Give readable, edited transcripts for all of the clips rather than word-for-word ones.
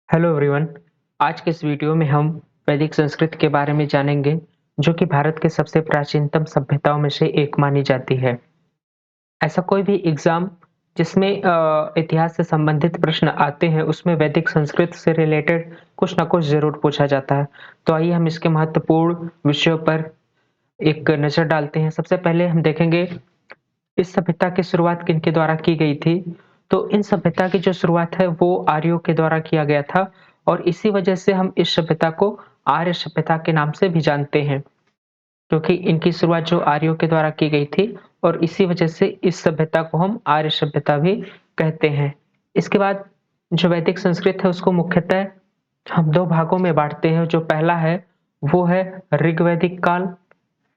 Hello everyone. आज के इस वीडियो में हम वैदिक संस्कृत के बारे में जानेंगे, जो कि भारत के सबसे प्राचीनतम सभ्यताओं में से एक मानी जाती है। ऐसा कोई भी एग्जाम जिसमें इतिहास से संबंधित प्रश्न आते हैं, उसमें वैदिक संस्कृत से रिलेटेड कुछ ना कुछ ज़रूर पूछा जाता है। तो आइए हम इसके महत्वपूर्ण विषयों पर एक नज़र डालते हैं। सबसे पहले हम देखेंगे इस सभ्यता की शुरुआत किनके द्वारा की गई थी। तो इन सभ्यता की जो शुरुआत है वो आर्यों के द्वारा किया गया था और इसी वजह से हम इस सभ्यता को आर्य सभ्यता के नाम से भी जानते हैं, क्योंकि इनकी शुरुआत जो आर्यों के द्वारा की गई थी और इसी वजह से इस सभ्यता को हम आर्य सभ्यता भी कहते हैं। इसके बाद जो वैदिक संस्कृत है उसको मुख्यतः हम 2 भागों में बाँटते हैं। जो पहला है वो है ऋग्वैदिक काल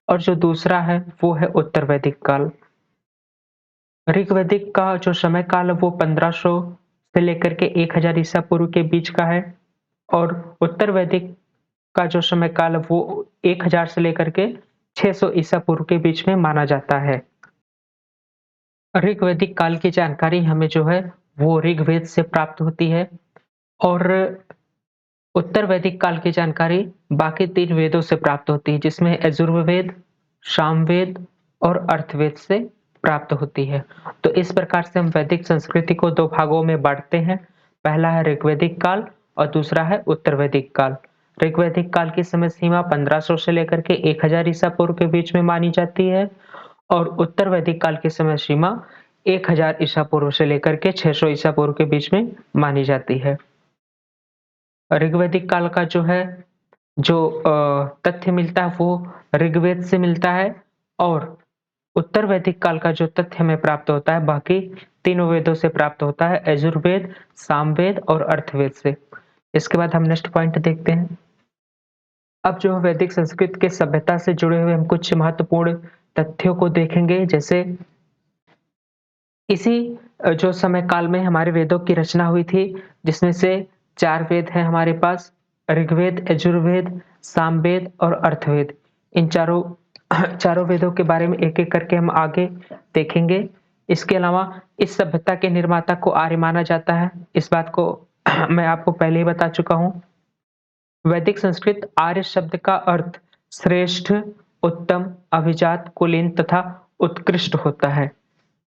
और जो दूसरा है वो है उत्तर वैदिक काल। ऋग्वैदिक का जो समय काल है वो 1500 से लेकर के 1000 ईसा पूर्व के बीच का है और उत्तर वैदिक का जो समय काल है वो 1000 से लेकर के 600 ईसा पूर्व के बीच में माना जाता है। ऋग्वैदिक काल की जानकारी हमें जो है वो ऋग्वेद से प्राप्त होती है और उत्तर वैदिक काल की जानकारी बाकी 3 वेदों से प्राप्त होती है, जिसमें यजुर्वेद, सामवेद और अर्थवेद से प्राप्त होती है। तो इस प्रकार से हम वैदिक संस्कृति को 2 भागों में बाँटते हैं। पहला है ऋग्वैदिक काल और दूसरा है उत्तर वैदिक काल। ऋग्वैदिक काल की समय सीमा 1500 से लेकर के 1000 ईसा पूर्व के बीच में मानी जाती है और उत्तर वैदिक काल की समय सीमा 1000 ईसा पूर्व से लेकर के 600 ईसा पूर्व के बीच में मानी जाती है। ऋग्वैदिक काल का जो तथ्य मिलता है वो ऋग्वेद से मिलता है और उत्तर वैदिक काल का जो तथ्य हमें प्राप्त होता है बाकी तीनों वेदों से प्राप्त होता है, यजुर्वेद, सामवेद और अर्थवेद से। इसके बाद हम नेक्स्ट पॉइंट देखते हैं। अब जो वैदिक संस्कृत के सभ्यता से जुड़े हुए हम कुछ महत्वपूर्ण तथ्यों को देखेंगे। जैसे इसी जो समय काल में हमारे वेदों की रचना हुई थी, जिसमें से 4 वेद हैं हमारे पास, ऋग्वेद, यजुर्वेद, सामवेद और अर्थवेद। इन चारों चारों वेदों के बारे में एक-एक करके हम आगे देखेंगे। इसके अलावा इस सभ्यता के निर्माता को आर्य माना जाता है। इस बात को मैं आपको पहले ही बता चुका हूँ। वैदिक संस्कृत आर्य शब्द का अर्थ श्रेष्ठ, उत्तम, अभिजात, कुलीन तथा उत्कृष्ट होता है।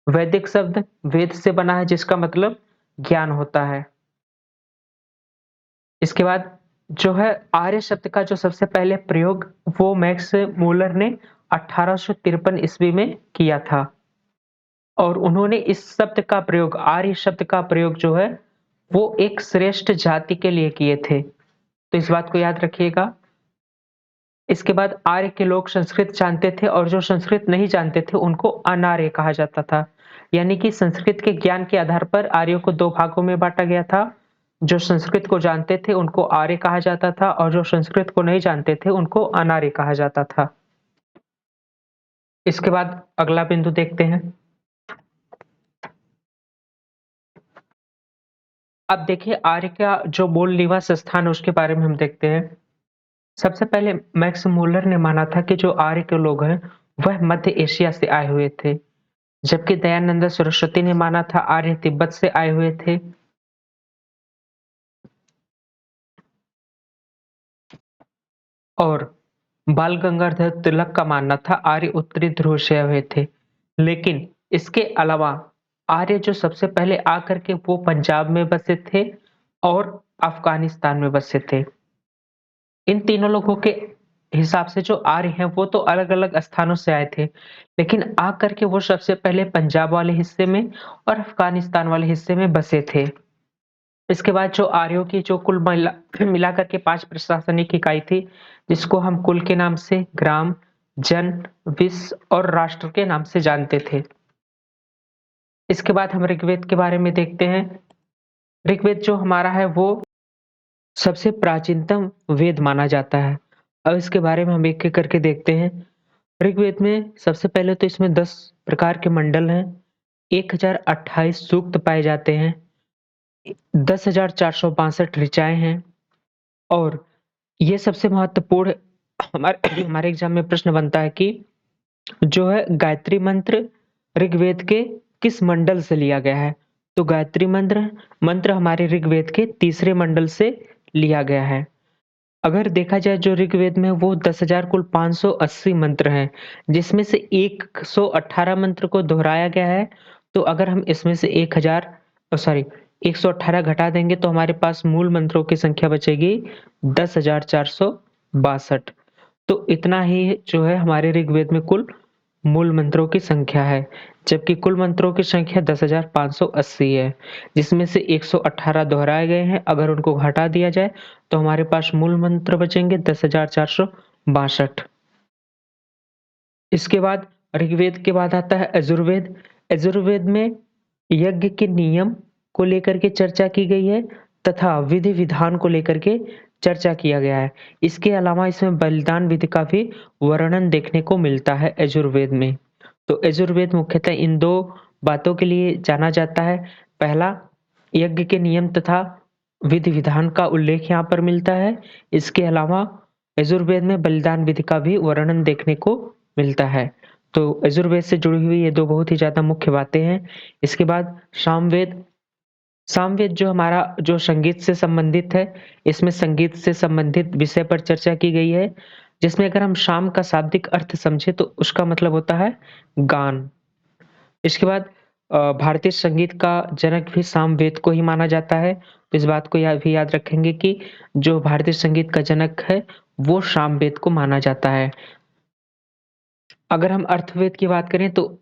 वैदिक शब्द वेद से बना है, जिसका मतलब ज्ञान होता है। इसके बाद जो है आर्य शब्द का जो सबसे पहले प्रयोग वो मैक्स मूलर ने 1853 ईस्वी में किया था और उन्होंने इस शब्द का प्रयोग, आर्य शब्द का प्रयोग जो है वो एक श्रेष्ठ जाति के लिए किए थे। तो इस बात को याद रखिएगा। इसके बाद आर्य के लोग संस्कृत जानते थे और जो संस्कृत नहीं जानते थे उनको अनार्य कहा जाता था। यानी कि संस्कृत के ज्ञान के आधार पर आर्यों को 2 भागों में बाँटा गया था। जो संस्कृत को जानते थे उनको आर्य कहा जाता था और जो संस्कृत को नहीं जानते थे उनको अनार्य कहा जाता था। इसके बाद अगला बिंदु देखते हैं। अब देखिए आर्य का जो मूल निवास स्थान है उसके बारे में हम देखते हैं। सबसे पहले मैक्स मूलर ने माना था कि जो आर्य के लोग हैं वह मध्य एशिया से आए हुए थे, जबकि दयानंद सरस्वती ने माना था आर्य तिब्बत से आए हुए थे। और बाल गंगाधर तिलक का मानना था आर्य उत्तरी ध्रुव से आए हुए थे। लेकिन इसके अलावा आर्य जो सबसे पहले आकर के वो पंजाब में बसे थे और अफ़गानिस्तान में बसे थे। इन तीनों लोगों के हिसाब से जो आर्य हैं वो तो अलग-अलग स्थानों से आए थे, लेकिन आकर के वो सबसे पहले पंजाब वाले हिस्से में और अफ़गानिस्तान वाले हिस्से में बसे थे। इसके बाद जो आर्यों की जो कुल मिलाकर के 5 प्रशासनिक इकाई थी, जिसको हम कुल के नाम से ग्राम, जन, विश्व और राष्ट्र के नाम से जानते थे। इसके बाद हम ऋग्वेद के बारे में देखते हैं। ऋग्वेद जो हमारा है वो सबसे प्राचीनतम वेद माना जाता है। अब इसके बारे में हम एक-एक करके देखते हैं। ऋग्वेद में सबसे पहले तो इसमें 10 प्रकार के मंडल हैं, 1028 सूक्त पाए जाते हैं, 10,462 ऋचाएँ हैं और ये सबसे महत्वपूर्ण हमारे हमारे एग्ज़ाम में प्रश्न बनता है कि जो है गायत्री मंत्र ऋग्वेद के किस मंडल से लिया गया है? तो गायत्री मंत्र मंत्र हमारे ऋग्वेद के तीसरे मंडल से लिया गया है। अगर देखा जाए जो ऋग्वेद में वो 10,000 कुल 580 मंत्र हैं, जिसमें से 118 मंत्र को दोहराया गया है। तो अगर हम इसमें से 118 घटा देंगे तो हमारे पास मूल मंत्रों की संख्या बचेगी 10,462। तो इतना ही जो है हमारे ऋग्वेद में कुल मूल मंत्रों की संख्या है, जबकि कुल मंत्रों की संख्या 10,580 है, जिसमें से 118 दोहराए गए हैं। अगर उनको घटा दिया जाए तो हमारे पास मूल मंत्र बचेंगे 10,462। इसके बाद ऋग्वेद के बाद आता है यजुर्वेद। यजुर्वेद में यज्ञ के नियम को लेकर के चर्चा की गई है तथा विधि विधान को लेकर के चर्चा किया गया है। इसके अलावा इसमें बलिदान विधि का भी वर्णन देखने को मिलता है यजुर्वेद में। तो यजुर्वेद मुख्यतः इन 2 बातों के लिए जाना जाता है। पहला, यज्ञ के नियम तथा विधि विधान का उल्लेख यहाँ पर मिलता है। इसके अलावा यजुर्वेद में बलिदान विधि का भी वर्णन देखने को मिलता है। तो यजुर्वेद से जुड़ी हुई ये 2 बहुत ही ज़्यादा मुख्य बातें हैं। इसके बाद सामवेद। सामवेद जो हमारा जो संगीत से संबंधित है, इसमें संगीत से संबंधित विषय पर चर्चा की गई है, जिसमें अगर हम शाम का शाब्दिक अर्थ समझे तो उसका मतलब होता है गान। इसके बाद भारतीय संगीत का जनक भी सामवेद को ही माना जाता है। तो इस बात को भी याद रखेंगे कि जो भारतीय संगीत का जनक है, वो सामवेद को माना जाता है। अगर हम अर्थवेद की बात करें तो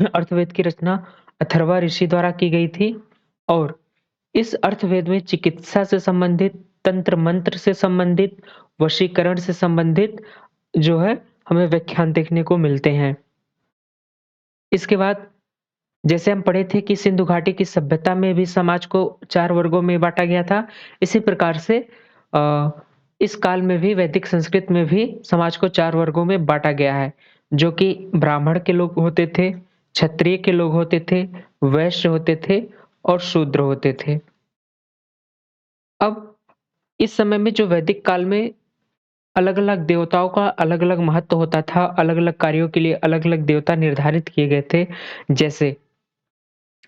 अर्थवेद की रचना अथर्वा ऋषि द्वारा की गई थी और इस अर्थवेद में चिकित्सा से संबंधित, तंत्र मंत्र से संबंधित, वशीकरण से संबंधित जो है हमें व्याख्यान देखने को मिलते हैं। इसके बाद जैसे हम पढ़े थे कि सिंधु घाटी की सभ्यता में भी समाज को 4 वर्गों में बाँटा गया था। इसी प्रकार से अ, इस काल में भी वैदिक संस्कृत में भी समाज को 4 वर्गों में बाँटा गया है, जो कि ब्राह्मण के लोग होते थे, क्षत्रिय के लोग होते थे, वैश्य होते थे और शूद्र होते थे। अब इस समय में जो वैदिक काल में अलग-अलग देवताओं का अलग-अलग महत्व होता था, अलग-अलग कार्यों के लिए अलग-अलग देवता निर्धारित किए गए थे। जैसे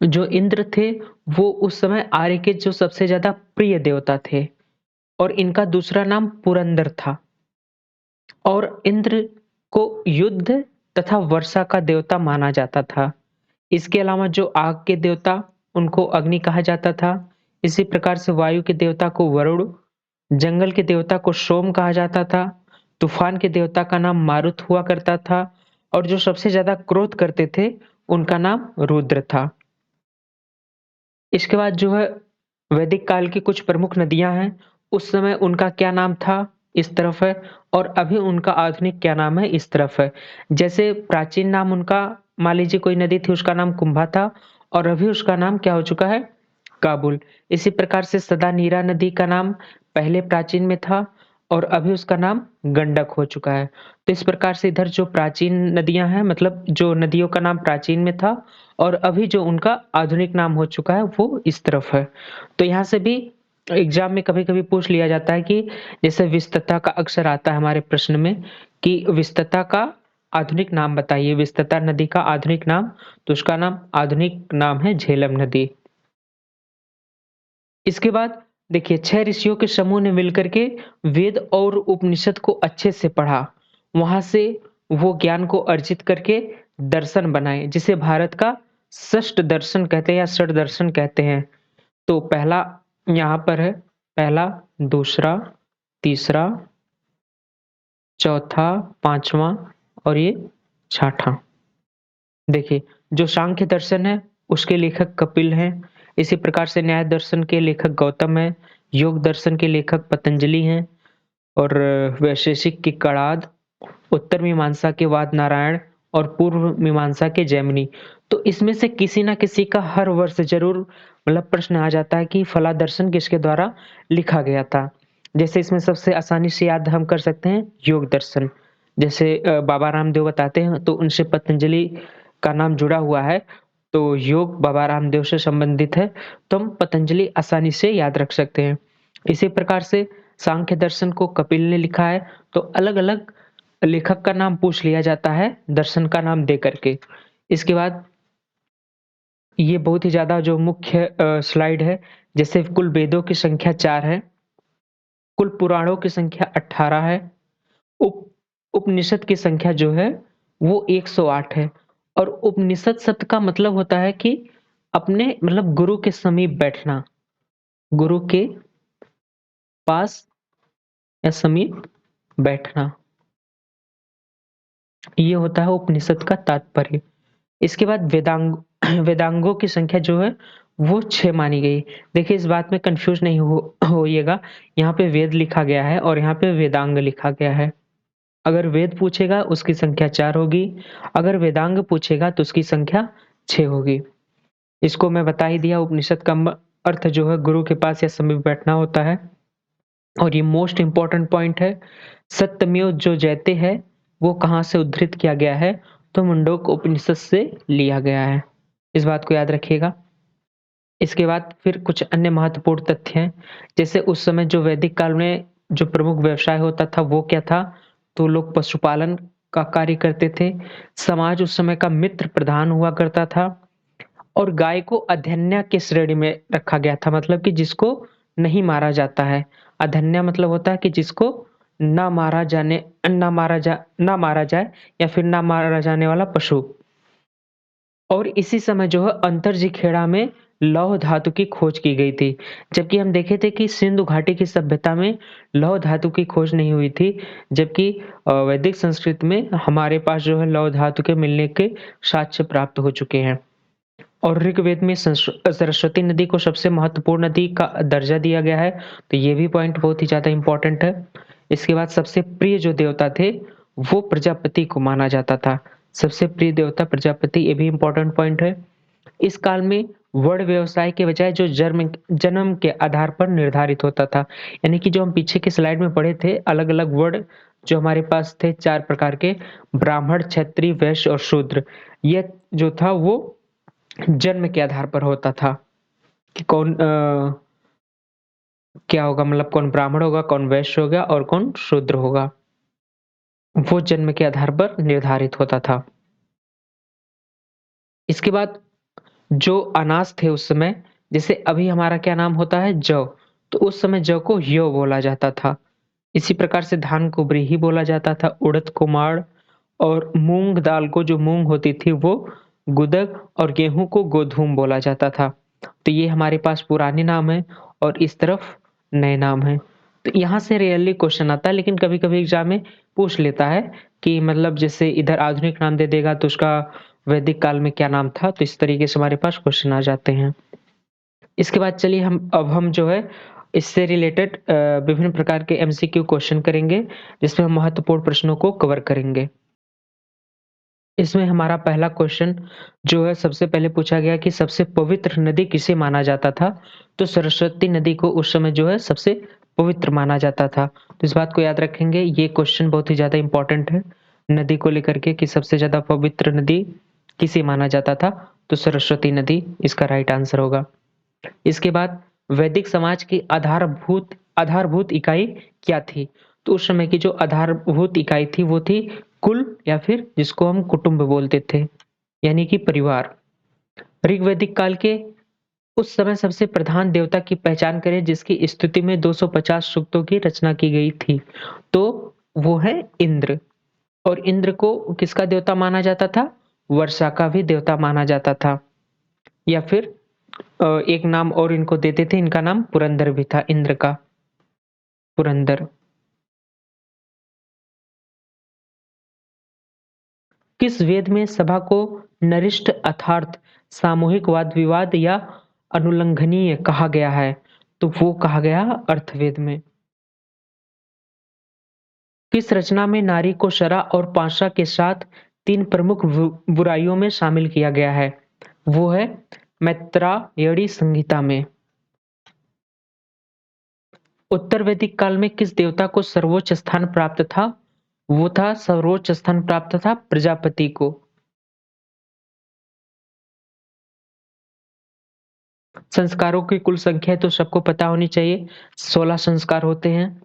जो इंद्र थे, वो उस समय आर्य के जो सबसे ज़्यादा प्रिय देवता थे और इनका दूसरा नाम पुरंदर था और इंद्र को युद्ध तथा वर्षा का देवता माना जाता था। इसके अलावा जो आग के देवता, उनको अग्नि कहा जाता था। इसी प्रकार से वायु के देवता को वरुण, जंगल के देवता को सोम कहा जाता था, तूफान के देवता का नाम मारुत हुआ करता था और जो सबसे ज़्यादा क्रोध करते थे, उनका नाम रुद्र था। इसके बाद जो है वैदिक काल की कुछ प्रमुख नदियाँ हैं, उस समय उनका क्या नाम था, इस तरफ है और अभी उनका आधुनिक क्या नाम है, इस तरफ है। जैसे प्राचीन नाम उनका मान लीजिए कोई नदी थी उसका नाम कुंभा था और अभी उसका नाम क्या हो चुका है, काबुल। इसी प्रकार से सदानीरा नदी का नाम पहले प्राचीन में था और अभी उसका नाम गंडक हो चुका है। तो इस प्रकार से इधर जो प्राचीन नदियाँ हैं मतलब जो नदियों का नाम प्राचीन में था और अभी जो उनका आधुनिक नाम हो चुका है वो इस तरफ है। तो यहाँ से भी एग्ज़ाम में कभी-कभी पूछ लिया जाता है कि जैसे विस्तता का अक्सर आता है हमारे प्रश्न में कि विस्तता का आधुनिक नाम बताइए, विस्तता नदी का आधुनिक नाम, तो उसका नाम आधुनिक नाम है झेलम नदी। इसके बाद देखिए 6 ऋषियों के समूह ने मिलकर के वेद और उपनिषद को अच्छे से पढ़ा। वहाँ से वो ज्ञान को अर्जित करके दर्शन बनाए, जिसे भारत का षष्ठ दर्शन कहते हैं या षट दर्शन कहते हैं। तो पहला यहाँ पर है, पहला, दूसरा, तीसरा, चौथा, पाँचवाँ और ये छठा। देखिए, जो सांख्य दर्शन है, उसके लेखक कपिल हैं। इसी प्रकार से न्याय दर्शन के लेखक गौतम हैं, योग दर्शन के लेखक पतंजलि हैं और वैशेषिक की कणाद, उत्तर मीमांसा के वाद नारायण और पूर्व मीमांसा के जैमिनी। तो इसमें से किसी न किसी का हर वर्ष ज़रूर मतलब प्रश्न आ जाता है कि फला दर्शन किसके द्वारा लिखा गया था। जैसे इसमें सबसे आसानी से याद हम कर सकते हैं योग दर्शन। जैसे बाबा रामदेव बताते हैं तो उनसे पतंजलि का नाम जुड़ा हुआ है, तो योग बाबा रामदेव से संबंधित है, तो हम पतंजलि आसानी से याद रख सकते हैं। इसी प्रकार से सांख्य दर्शन को कपिल ने लिखा है, तो अलग-अलग लेखक का नाम पूछ लिया जाता है, दर्शन का नाम दे करके। इसके बाद ये बहुत ही ज़्यादा जो मुख्य स्लाइड है, जैसे कुल वेदों की संख्या 4 है, कुल पुराणों की संख्या 18 है, उप उपनिषद की संख्या जो है वो 108 है और उपनिषद शब्द का मतलब होता है कि अपने मतलब गुरु के समीप बैठना, गुरु के पास या समीप बैठना, ये होता है उपनिषद का तात्पर्य। इसके बाद वेदांगों की संख्या जो है वो 6 मानी गई। देखिए इस बात में कन्फ्यूज़ नहीं होइएगा, यहाँ पे वेद लिखा गया है और यहाँ पे वेदांग लिखा गया है। अगर वेद पूछेगा उसकी संख्या 4 होगी, अगर वेदांग पूछेगा तो उसकी संख्या 6 होगी। इसको मैं बता ही दिया, उपनिषद का अर्थ जो है गुरु के पास या समीप बैठना होता है। और ये मोस्ट इम्पोर्टेंट पॉइंट है, सत्यमेव जो जयते है वो कहाँ से उद्धृत किया गया है, तो मुंडोक उपनिषद से लिया गया है। इस बात को याद रखिएगा। इसके बाद फिर कुछ अन्य महत्वपूर्ण तथ्य हैं, जैसे उस समय जो वैदिक काल में जो प्रमुख व्यवसाय होता था वो क्या था? तो लोग पशुपालन का कार्य करते थे। समाज उस समय का मित्र प्रधान हुआ करता था और गाय को अधन्या की श्रेणी में रखा गया था, मतलब कि जिसको नहीं मारा जाता है। अधन्या मतलब होता है कि जिसको ना मारा जाए या फिर ना मारा जाने वाला पशु। और इसी समय जो है अंतरजिखेड़ा में लौह धातु की खोज की गई थी। जबकि हम देखे थे कि सिंधु घाटी की सभ्यता में लौह धातु की खोज नहीं हुई थी, जबकि वैदिक संस्कृति में हमारे पास जो है लौह धातु के मिलने के साक्ष्य प्राप्त हो चुके हैं। और ऋग्वेद में सरस्वती नदी को सबसे महत्वपूर्ण नदी का दर्जा दिया गया है, तो ये भी पॉइंट बहुत ही ज़्यादा इम्पोर्टेंट है। इसके बाद सबसे प्रिय जो देवता थे, वो प्रजापति को माना जाता था। सबसे प्रिय देवता प्रजापति, ये भी इम्पोर्टेंट पॉइंट है। इस काल में वर्ण व्यवसाय के बजाय जो जन्म के आधार पर निर्धारित होता था, यानी कि जो हम पीछे के स्लाइड में पढ़े थे, अलग-अलग वर्ण जो हमारे पास थे 4 प्रकार के, ब्राह्मण, क्षत्रिय, वैश्य और शूद्र। यह जो था वो जन्म के आधार पर होता था कि कौन क्या होगा, मतलब कौन ब्राह्मण होगा, कौन वैश्य होगा और कौन शूद्र होगा। वो जन्म के आधार पर निर्धारित होता था। इसके बाद जो अनाज थे उस समय, जैसे अभी हमारा क्या नाम होता है जौ, तो उस समय जौ को यौ बोला जाता था। इसी प्रकार से धान को व्रीहि बोला जाता था, उड़द को माड़ और मूँग दाल को जो मूँग होती थी वो गुदग और गेहूँ को गोधूम बोला जाता था। तो ये हमारे पास पुराने नाम हैं और इस तरफ नए नाम हैं। तो यहाँ से रेयरली क्वेश्चन आता है, लेकिन कभी-कभी एग्ज़ाम में पूछ लेता है कि मतलब जैसे इधर आधुनिक नाम दे देगा तो उसका वैदिक काल में क्या नाम था? तो इस तरीके से हमारे पास क्वेश्चन आ जाते हैं। इसके बाद चलिए हम जो है इससे रिलेटेड विभिन्न प्रकार के एमसीक्यू क्वेश्चन करेंगे, जिसमें हम महत्वपूर्ण प्रश्नों को कवर करेंगे। इसमें हमारा पहला क्वेश्चन जो है सबसे पहले पूछा गया कि सबसे पवित्र नदी किसे माना जाता था? तो सरस्वती नदी को उस समय जो है सबसे पवित्र माना जाता था। तो इस बात को याद रखेंगे, ये क्वेश्चन बहुत ही ज़्यादा इम्पोर्टेंट है, नदी को लेकर के कि सबसे ज़्यादा पवित्र नदी किसे माना जाता था? तो सरस्वती नदी इसका राइट आंसर होगा। इसके बाद वैदिक समाज की आधारभूत आधारभूत इकाई क्या थी? तो उस समय की जो आधारभूत इकाई थी वो थी कुल या फिर जिसको हम कुटुंब बोलते थे, यानी कि परिवार। ऋग्वैदिक काल के उस समय सबसे प्रधान देवता की पहचान करें जिसकी स्तुति में 250 सूक्तों की रचना की गई थी। तो वो है इंद्र। और इंद्र को किसका देवता माना जाता था? वर्षा का भी देवता माना जाता था। या फिर एक नाम और इनको देते थे, इनका नाम पुरंदर भी था, इंद्र का, पुरंदर। किस वेद में सभा को नरिष्ठ अर्थात सामूहिक वाद-विवाद या अनुल्लंघनीय कहा गया है? तो वो कहा गया अर्थवेद में। किस रचना में नारी को शरा और पाशा के साथ 3 प्रमुख बुराइयों में शामिल किया गया है? वो है मैत्रेयी संहिता में। उत्तर वैदिक काल में किस देवता को सर्वोच्च स्थान प्राप्त था? वो था सर्वोच्च स्थान प्राप्त था प्रजापति को। संस्कारों की कुल संख्या तो सबको पता होनी चाहिए, 16 संस्कार होते हैं।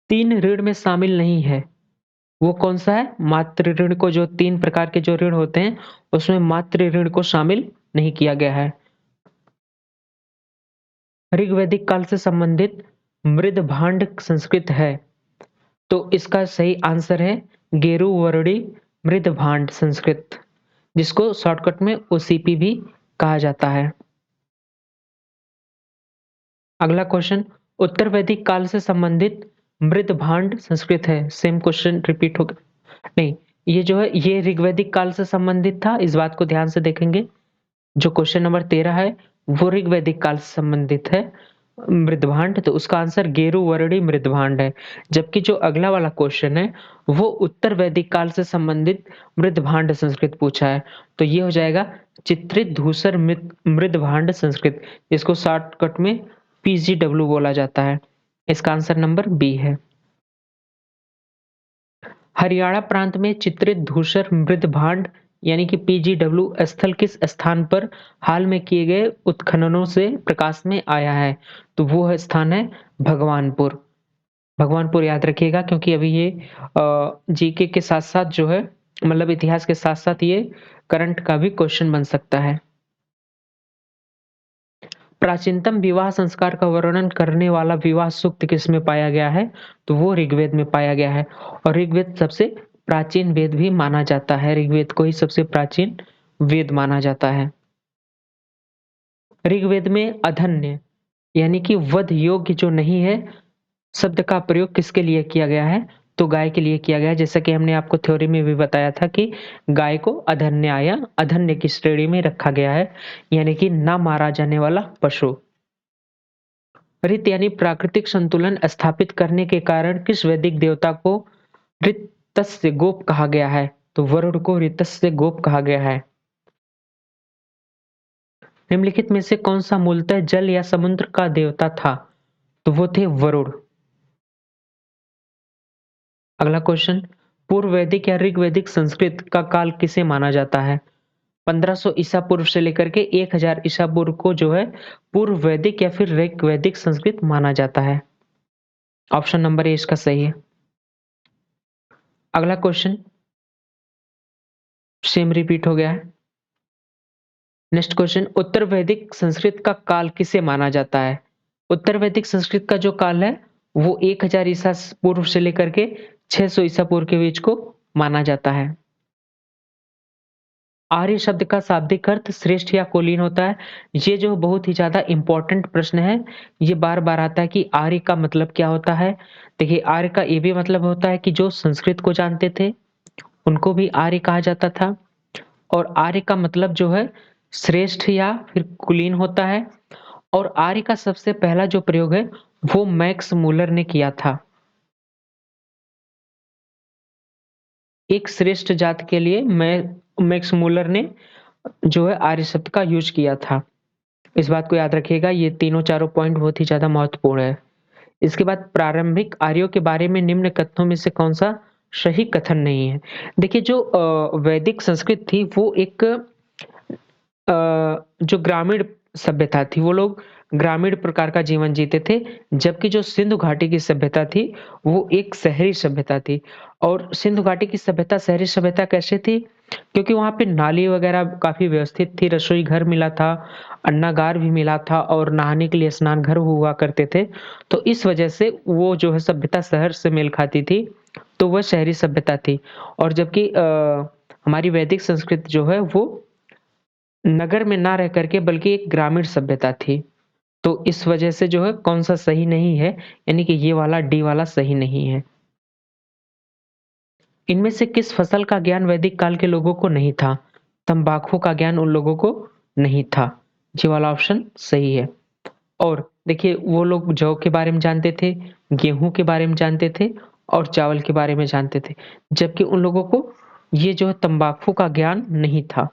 3 ऋण में शामिल नहीं है, वो कौन-सा है? मातृ ऋण को जो 3 प्रकार के जो ऋण होते हैं, उसमें मातृ ऋण को शामिल नहीं किया गया है। ऋग्वैदिक काल से संबंधित मृदभांड संस्कृत है, तो इसका सही आंसर है गेरुवर्णी मृदभांड संस्कृत, जिसको शॉर्टकट में ओसीपी भी कहा जाता है। अगला क्वेश्चन उत्तर वैदिक काल से संबंधित मृदभांड संस्कृत है। सेम क्वेश्चन रिपीट हो गया नहीं, ये जो है ये ऋग्वैदिक काल से संबंधित था, इस बात को ध्यान से देखेंगे। जो क्वेश्चन नंबर 13 है, वो ऋग्वैदिक काल से संबंधित है मृदभांड, तो उसका आंसर गेरुवर्णी मृदभांड है। जबकि जो अगला वाला क्वेश्चन है, वो उत्तर वैदिक काल से संबंधित मृदभांड संस्कृत पूछा है। तो ये हो जाएगा चित्रित धूसर मृदभांड संस्कृत, इसको शॉर्टकट में पीजीडब्ल्यू बोला जाता है। इसका आंसर नंबर बी है। हरियाणा प्रांत में चित्रित धूसर मृदभांड यानी कि पीजीडब्ल्यू स्थल किस स्थान पर हाल में किए गए उत्खननों से प्रकाश में आया है? तो वो है स्थान है भगवानपुर। भगवानपुर याद रखिएगा, क्योंकि अभी ये जीके के साथ-साथ जो है मतलब इतिहास के साथ-साथ ये करंट का भी क्वेश्चन बन सकता है। प्राचीनतम विवाह संस्कार का वर्णन करने वाला विवाह सूक्त किसमें पाया गया है? तो वो ऋग्वेद में पाया गया है, और ऋग्वेद सबसे प्राचीन वेद भी माना जाता है। ऋग्वेद को ही सबसे प्राचीन वेद माना जाता है। ऋग्वेद में अधन्य यानी कि वध योग्य जो नहीं है, शब्द का प्रयोग किसके लिए किया गया है? तो गाय के लिए किया गया है। जैसा कि हमने आपको थ्योरी में भी बताया था कि गाय को अधन्य या अधन्य की श्रेणी में रखा गया है, यानी कि ना मारा जाने वाला पशु। ऋत यानी प्राकृतिक संतुलन स्थापित करने के कारण किस वैदिक देवता को ऋतस्य गोप कहा गया है? तो वरुण को ऋतस्य गोप कहा गया है। निम्नलिखित में से कौन सा मूलतः जल या समुद्र का देवता था? तो वो थे वरुण। अगला क्वेश्चन पूर्व वैदिक या ऋग्वैदिक संस्कृत का काल किसे माना जाता है? 1500 ईसा पूर्व से लेकर के 1000 ईसा पूर्व को जो है पूर्व वैदिक या फिर ऋग्वैदिक संस्कृत माना जाता है। ऑप्शन नंबर ए इसका सही है। अगला क्वेश्चन सेम रिपीट हो गया है। नेक्स्ट क्वेश्चन उत्तर वैदिक संस्कृत का काल किसे माना जाता है? उत्तर वैदिक संस्कृत का जो काल है वो 1000 ईसा पूर्व से लेकर के 600 ईसा पूर्व के बीच को माना जाता है। आर्य शब्द का शाब्दिक अर्थ श्रेष्ठ या कुलीन होता है। ये जो बहुत ही ज़्यादा इम्पोर्टेंट प्रश्न है, ये बार-बार आता है कि आर्य का मतलब क्या होता है? देखिए आर्य का ये भी मतलब होता है कि जो संस्कृत को जानते थे, उनको भी आर्य कहा जाता था, और आर्य का मतलब जो है श्रेष्ठ या फिर कुलीन होता है। और आर्य का सबसे पहला जो प्रयोग है, वो मैक्स मूलर ने किया था। एक श्रेष्ठ जाति के लिए मैक्स मूलर ने जो है आर्य शब्द का यूज़ किया था। इस बात को याद रखिएगा, ये तीनों चारों पॉइंट बहुत ही ज़्यादा महत्वपूर्ण है। इसके बाद प्रारंभिक आर्यों के बारे में निम्न कथनों में से कौन-सा सही कथन नहीं है? देखिए जो वैदिक संस्कृत थी वो एक जो ग्रामीण सभ्यता थी, वो लोग ग्रामीण प्रकार का जीवन जीते थे, जबकि जो सिंधु घाटी की सभ्यता थी, वो एक शहरी सभ्यता थी। और सिंधु घाटी की सभ्यता शहरी सभ्यता कैसे थी? क्योंकि वहाँ पे नाली वगैरह काफ़ी व्यवस्थित थी, रसोई घर मिला था, अन्नागार भी मिला था और नहाने के लिए स्नान घर हुआ करते थे। तो इस वजह से वो जो है सभ्यता शहर से मेल खाती थी, तो वह शहरी सभ्यता थी। और जबकि हमारी वैदिक संस्कृति जो है वो नगर में ना रह करके बल्कि एक ग्रामीण सभ्यता थी। तो इस वजह से जो है कौन-सा सही नहीं है, यानी कि ये वाला डी वाला सही नहीं है। इनमें से किस फसल का ज्ञान वैदिक काल के लोगों को नहीं था? तम्बाकू का ज्ञान उन लोगों को नहीं था। ये वाला ऑप्शन सही है। और देखिए वो लोग जौ के बारे में जानते थे, गेहूँ के बारे में जानते थे और चावल के बारे में जानते थे। जबकि उन लोगों को ये जो है तम्बाकू का ज्ञान नहीं था।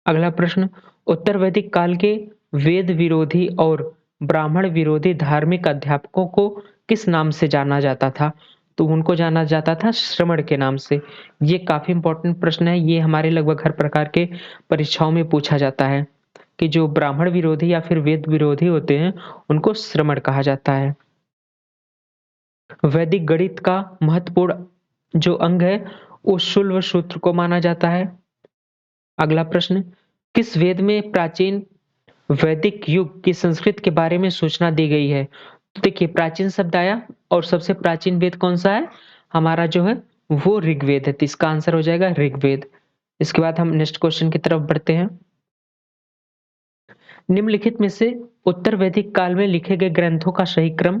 अगला प्रश्न उत्तर वैदिक काल के वेद विरोधी और ब्राह्मण विरोधी धार्मिक अध्यापकों को किस नाम से जाना जाता था? तो उनको जाना जाता था श्रमण के नाम से। ये काफ़ी इम्पोर्टेंट प्रश्न है, ये हमारे लगभग हर प्रकार के परीक्षाओं में पूछा जाता है कि जो ब्राह्मण विरोधी या फिर वेद विरोधी होते हैं, उनको श्रमण कहा जाता है। वैदिक गणित का महत्वपूर्ण जो अंग है, वो शुल्ब सूत्र को माना जाता है। अगला प्रश्न, किस वेद में प्राचीन वैदिक युग की संस्कृत के बारे में सूचना दी गई है? तो देखिए प्राचीन शब्द आया और सबसे प्राचीन वेद कौन-सा है? हमारा जो है वो ऋग्वेद है, तो इसका आंसर हो जाएगा ऋग्वेद। इसके बाद हम नेक्स्ट क्वेश्चन की तरफ बढ़ते हैं। निम्नलिखित में से उत्तर वैदिक काल में लिखे गए ग्रंथों का सही क्रम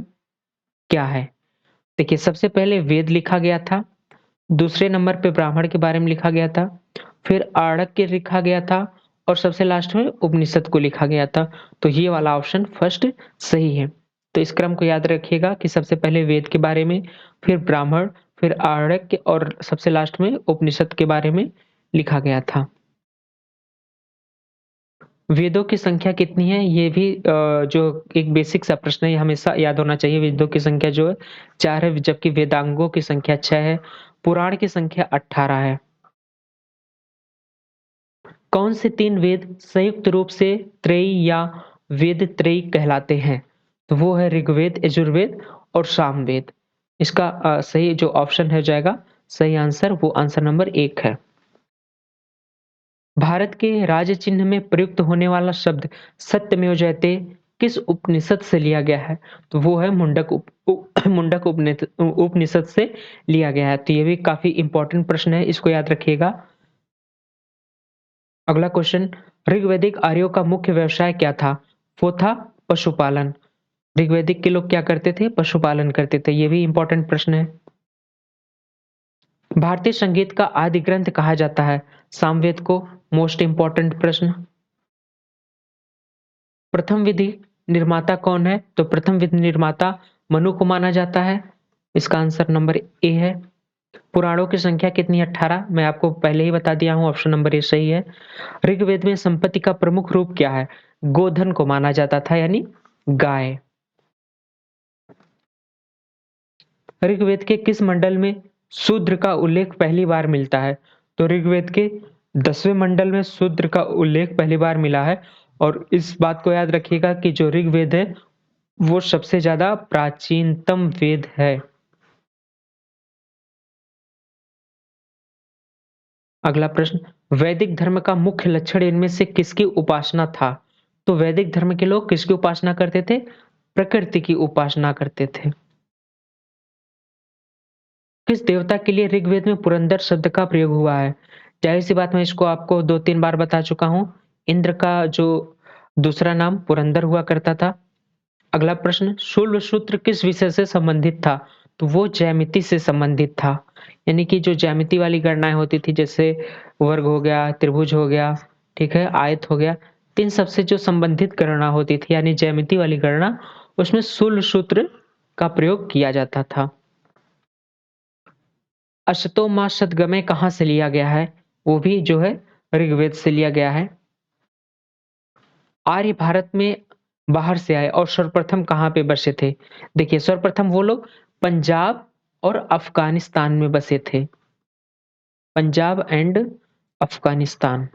क्या है? देखिए सबसे पहले वेद लिखा गया था, दूसरे नंबर पे ब्राह्मण के बारे में लिखा गया था, फिर आरण्यक लिखा गया था और सबसे लास्ट में उपनिषद को लिखा गया था। तो ये वाला ऑप्शन फर्स्ट सही है। तो इस क्रम को याद रखिएगा कि सबसे पहले वेद के बारे में, फिर ब्राह्मण, फिर आरण्यक और सबसे लास्ट में उपनिषद के बारे में लिखा गया था। वेदों की संख्या कितनी है? ये भी जो एक बेसिक सा प्रश्न है, ये हमेशा याद होना चाहिए। वेदों की संख्या जो है 4 है, जबकि वेदांगों की संख्या 6 है। पुराण की संख्या 18 है। कौन से 3 वेद संयुक्त रूप से त्रयी या वेद त्रयी कहलाते हैं? तो वो है ऋग्वेद, यजुर्वेद और सामवेद। इसका सही जो ऑप्शन हो जाएगा, सही आंसर वो आंसर नंबर 1 है। भारत के राज्य चिन्ह में प्रयुक्त होने वाला शब्द सत्यमेव जयते किस उपनिषद से लिया गया है? तो वो है मुंडक उपनिषद से लिया गया है। तो ये भी काफ़ी इम्पोर्टेंट प्रश्न है, इसको याद रखिएगा। अगला क्वेश्चन, ऋग्वैदिक आर्यों का मुख्य व्यवसाय क्या था? वो था पशुपालन। ऋग्वैदिक के लोग क्या करते थे? पशुपालन करते थे। ये भी इम्पोर्टेंट प्रश्न है। भारतीय संगीत का आदि ग्रंथ कहा जाता है सामवेद को। मोस्ट इम्पोर्टेंट प्रश्न। प्रथम विधि निर्माता कौन है? तो प्रथम विधि निर्माता मनु को माना जाता है। इसका आंसर नंबर ए है। पुराणों की संख्या कितनी है? 18। मैं आपको पहले ही बता दिया हूँ, ऑप्शन नंबर ए सही है। ऋग्वेद में संपत्ति का प्रमुख रूप क्या है? गोधन को माना जाता था, यानी गाय। ऋग्वेद के किस मंडल में शूद्र का उल्लेख पहली बार मिलता है? तो ऋग्वेद के 10वें मंडल में शूद्र का उल्लेख पहली बार मिला है। और इस बात को याद रखिएगा कि जो ऋग्वेद है वो सबसे ज्यादा प्राचीनतम वेद है। अगला प्रश्न, वैदिक धर्म का मुख्य लक्षण इनमें से किसकी उपासना था? तो वैदिक धर्म के लोग किसकी उपासना करते थे? प्रकृति की उपासना करते थे। किस देवता के लिए ऋग्वेद में पुरंदर शब्द का प्रयोग हुआ है? जाहिर सी बात, मैं इसको आपको 2-3 बार बता चुका हूँ। इंद्र का जो दूसरा नाम पुरंदर हुआ करता था। अगला प्रश्न, शूल सूत्र किस विषय से संबंधित था? तो वो ज्यामिति से संबंधित था। यानी कि जो ज्यामिति वाली गणनाएं होती थी, जैसे वर्ग हो गया, त्रिभुज हो गया, ठीक है, आयत हो गया, इन सबसे जो संबंधित गणना होती थी यानी ज्यामिति वाली गणना, उसमें शूल सूत्र का प्रयोग किया जाता था। अशतो माँ सदगमय कहाँ से लिया गया है? वो भी जो है ऋग्वेद से लिया गया है। आर्य भारत में बाहर से आए और सर्वप्रथम कहाँ पे बसे थे? देखिए सर्वप्रथम वो लोग पंजाब और अफगानिस्तान में बसे थे। पंजाब एंड अफगानिस्तान।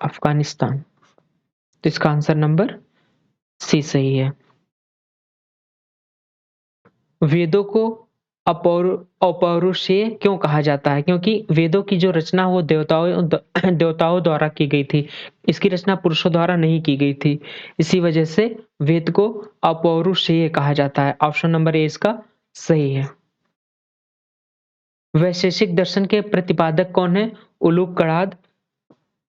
अफगानिस्तान। तो इसका आंसर नंबर सी सही है। वेदों को अपौरुषेय क्यों कहा जाता है? क्योंकि वेदों की जो रचना वो देवताओं द्वारा की गई थी। इसकी रचना पुरुषों द्वारा नहीं की गई थी। इसी वजह से वेद को अपौरुषेय कहा जाता है। ऑप्शन नंबर ए इसका सही है। वैशेषिक दर्शन के प्रतिपादक कौन है? उलूक कणाद।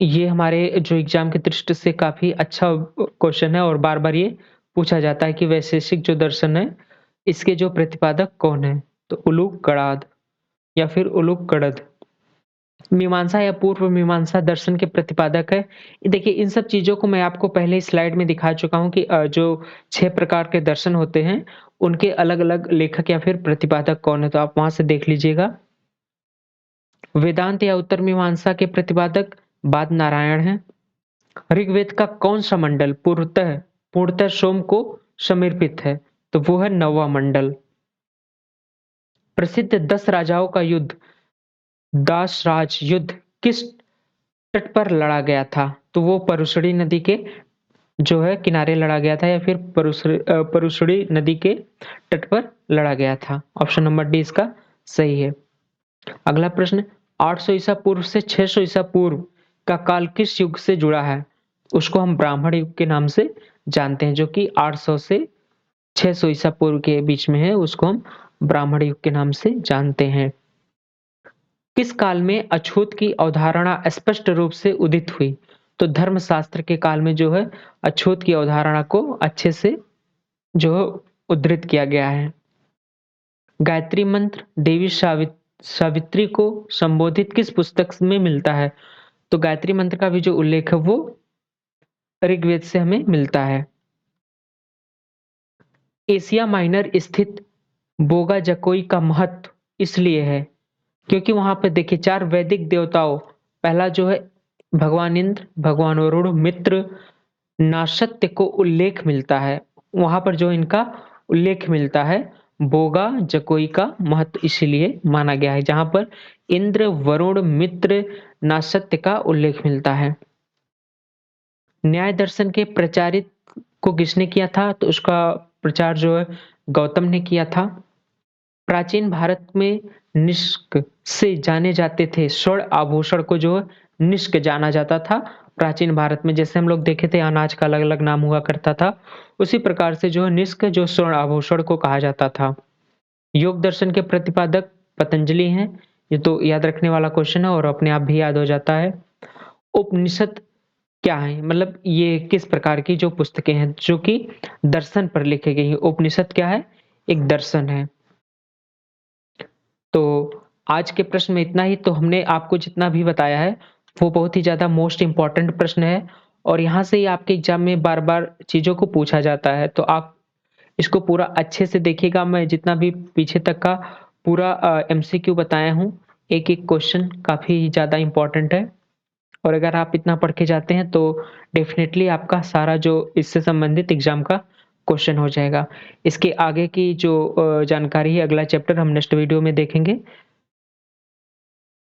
ये हमारे जो एग्जाम के दृष्टि से काफी अच्छा क्वेश्चन है और बार-बार ये पूछा जाता है कि वैशेषिक जो दर्शन है, इसके जो प्रतिपादक कौन है? तो उलूक कणाद या फिर उलूक कणद। मीमांसा या पूर्व मीमांसा दर्शन के प्रतिपादक है। देखिए इन सब चीज़ों को मैं आपको पहले ही स्लाइड में दिखा चुका हूँ कि जो 6 प्रकार के दर्शन होते हैं, उनके अलग-अलग लेखक या फिर प्रतिपादक कौन है, तो आप वहाँ से देख लीजिएगा। वेदांत या उत्तर मीमांसा के प्रतिपादक बाद नारायण हैं। ऋग्वेद का कौन-सा मंडल पूर्णतः सोम को समर्पित है? तो वो है 9वां मंडल। प्रसिद्ध 10 राजाओं का युद्ध, दासराज युद्ध किस तट पर लड़ा गया था? तो वो परुशड़ी नदी के जो है किनारे लड़ा गया था या फिर परुशड़ी नदी के तट पर लड़ा गया था। ऑप्शन नंबर डी इसका सही है। अगला प्रश्न, 800 ईसा पूर्व से 600 ईसा पूर्व का काल किस युग से जुड़ा है? उसको हम ब्राह्मण युग के नाम से जानते हैं, जो कि 800 से 600 ईसा पूर्व के बीच में है, उसको हम ब्राह्मण युग के नाम से जानते हैं। किस काल में अछूत की अवधारणा स्पष्ट रूप से उदित हुई? तो धर्मशास्त्र के काल में जो है अछूत की अवधारणा को अच्छे से जो उद्धृत किया गया है। गायत्री मंत्र देवी सावित्री को संबोधित किस पुस्तक में मिलता है? तो गायत्री मंत्र का भी जो उल्लेख है वो ऋग्वेद से हमें मिलता है। एशिया माइनर स्थित बोगा जकोई का महत्व इसलिए है क्योंकि वहां पर देखिए 4 वैदिक देवताओं, पहला जो है भगवान इंद्र, भगवान वरुण, मित्र, नाशत्य को उल्लेख मिलता है। वहां पर जो इनका उल्लेख मिलता है, बोगा जकोई का महत्व इसीलिए माना गया है, जहां पर इंद्र, वरुण, मित्र, नाशत्य का उल्लेख मिलता है। न्याय दर्शन के प्रचारित को किसने किया था? तो उसका प्रचार जो है गौतम ने किया था। प्राचीन भारत में निष्क से जाने जाते थे स्वर्ण आभूषण को जो है निष्क जाना जाता था। प्राचीन भारत में जैसे हम लोग देखे थे अनाज का अलग-अलग नाम हुआ करता था, उसी प्रकार से जो है निष्क जो स्वर्ण आभूषण को कहा जाता था। योग दर्शन के प्रतिपादक पतंजलि हैं। ये तो याद रखने वाला क्वेश्चन है और अपने आप भी याद हो जाता है। उपनिषद क्या है? मतलब ये किस प्रकार की जो पुस्तकें हैं जो कि दर्शन पर लिखी गई हैं। उपनिषद क्या है? एक दर्शन है। तो आज के प्रश्न में इतना ही। तो हमने आपको जितना भी बताया है वो बहुत ही ज़्यादा मोस्ट इम्पोर्टेंट प्रश्न है और यहाँ से ही आपके एग्ज़ाम में बार-बार चीज़ों को पूछा जाता है। तो आप इसको पूरा अच्छे से देखिएगा। मैं जितना भी पीछे तक का पूरा एमसीक्यू बताया हूँ, एक-एक क्वेश्चन काफ़ी ज़्यादा इम्पोर्टेंट है और अगर आप इतना पढ़ के जाते हैं तो डेफ़िनेटली आपका सारा जो इससे संबंधित एग्ज़ाम का क्वेश्चन हो जाएगा। इसके आगे की जो जानकारी है, अगला चैप्टर हम नेक्स्ट वीडियो में देखेंगे।